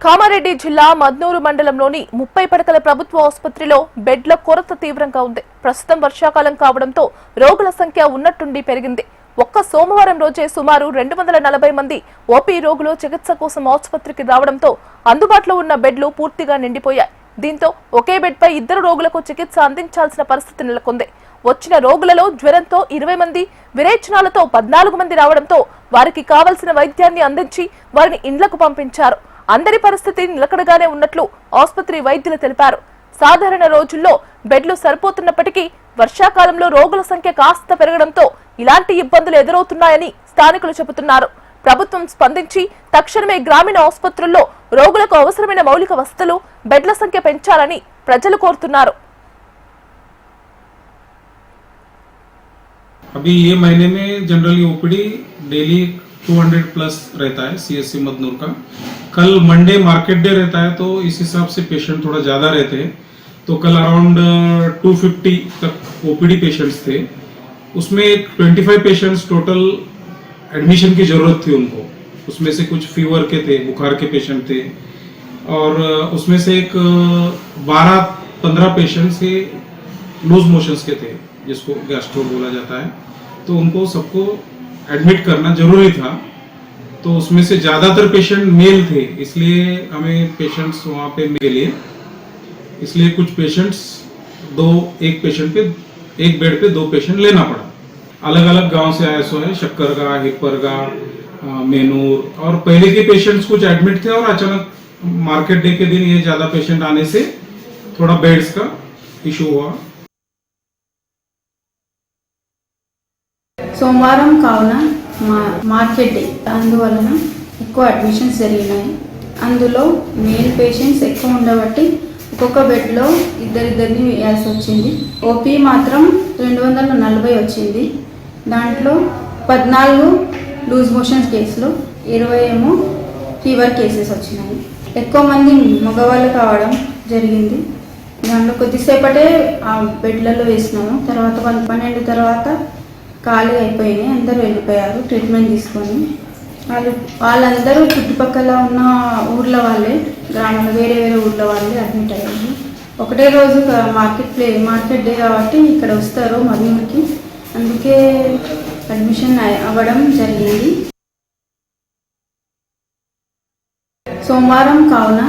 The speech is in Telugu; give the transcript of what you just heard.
కామారెడ్డి జిల్లా మద్నూరు మండలంలోని 30 పడకల ప్రభుత్వ ఆసుపత్రిలో బెడ్ల కొరత తీవ్రంగా ఉంది. ప్రస్తుతం వర్షాకాలం కావడంతో రోగుల సంఖ్య ఉన్నట్టుండి పెరిగింది. ఒక్క సోమవారం రోజే సుమారు 240 మంది ఓపీ రోగులు చికిత్స కోసం ఆసుపత్రికి రావడంతో అందుబాటులో ఉన్న బెడ్లు పూర్తిగా నిండిపోయాయి. దీంతో ఒకే బెడ్ పై 2 రోగులకు చికిత్స అందించాల్సిన పరిస్థితి నెలకొంది. వచ్చిన రోగులలో జ్వరంతో 20 మంది, విరేచనాలతో 14 మంది రావడంతో వారికి కావలసిన వైద్యాన్ని అందించి వారిని ఇండ్లకు పంపించారు. అందరి పరిస్థితి నిలకడగానే ఉన్నట్లు ఆసుపత్రి వైద్యులు తెలిపారు. సాధారణ రోజుల్లో బెడ్లు సరిపోతున్నప్పటికీ వర్షాకాలంలో రోగుల సంఖ్య కాస్త పెరగడంతో ఇలాంటి ఇబ్బందులు ఎదురవుతున్నాయని స్థానికులు చెబుతున్నారు. ప్రభుత్వం స్పందించి తక్షణమే గ్రామీణ ఆసుపత్రుల్లో రోగులకు అవసరమైన మౌలిక వసతులు, బెడ్ల సంఖ్య పెంచాలని ప్రజలు కోరుతున్నారు. अभी ये महीने में जनरली ओपीडी डेली 200 प्लस रहता है सीएससी मदनूर का। कल मंडे मार्केट डे रहता है तो इस हिसाब से पेशेंट थोड़ा ज़्यादा रहते हैं। तो कल अराउंड 250 तक ओपीडी पेशेंट्स थे। उसमें 25 पेशेंट्स टोटल एडमिशन की ज़रूरत थी उनको। उसमें से कुछ फीवर के थे, बुखार के पेशेंट थे, और उसमें से एक 12-15 पेशेंट्स के लूज मोशंस के थे, जिसको गैस्ट्रो बोला जाता है। तो उनको सबको एडमिट करना जरूरी था। तो उसमें से ज़्यादातर पेशेंट मेल थे, इसलिए हमें पेशेंट्स वहाँ पे मिले लिए, इसलिए कुछ पेशेंट्स एक पेशेंट पे एक बेड पे 2 पेशेंट लेना पड़ा। अलग अलग गांव से आए सो है, शक्करगा, हिप्परगा, मेनूर, और पहले के पेशेंट्स कुछ एडमिट थे और अचानक मार्केट डे के दिन ये ज़्यादा पेशेंट आने से थोड़ा बेड्स का इशू हुआ। సోమవారం కావున మార్కెట్ డే, అందువలన ఎక్కువ అడ్మిషన్స్ జరిగినాయి. అందులో మేల్ పేషెంట్స్ ఎక్కువ ఉండబట్టి ఒక్కొక్క బెడ్లో ఇద్దరిని వేయాల్సి వచ్చింది. ఓపీ మాత్రం 240 వచ్చింది. దాంట్లో 14 లూజ్ మోషన్స్ కేసులు, 20 ఏమో ఫీవర్ కేసెస్ వచ్చినాయి. ఎక్కువ మంది మగవాళ్ళు కావడం జరిగింది. దాంట్లో కొద్దిసేపటే ఆ బెడ్లలో వేసినాము. తర్వాత 12 తర్వాత ఖాళీ అయిపోయినాయి, అందరూ వెళ్ళిపోయారు ట్రీట్మెంట్ తీసుకొని. వాళ్ళందరూ చుట్టుపక్కల ఉన్న ఊర్ల వాళ్ళే, గ్రామాలు వేరే ఊర్ల వాళ్ళే అడ్మిట్ అయ్యారు. ఒకటే రోజు మార్కెట్ డే కాబట్టి ఇక్కడ వస్తారు మదనూరుకి, అందుకే అడ్మిషన్ అవ్వడం జరిగింది. సోమవారం కావున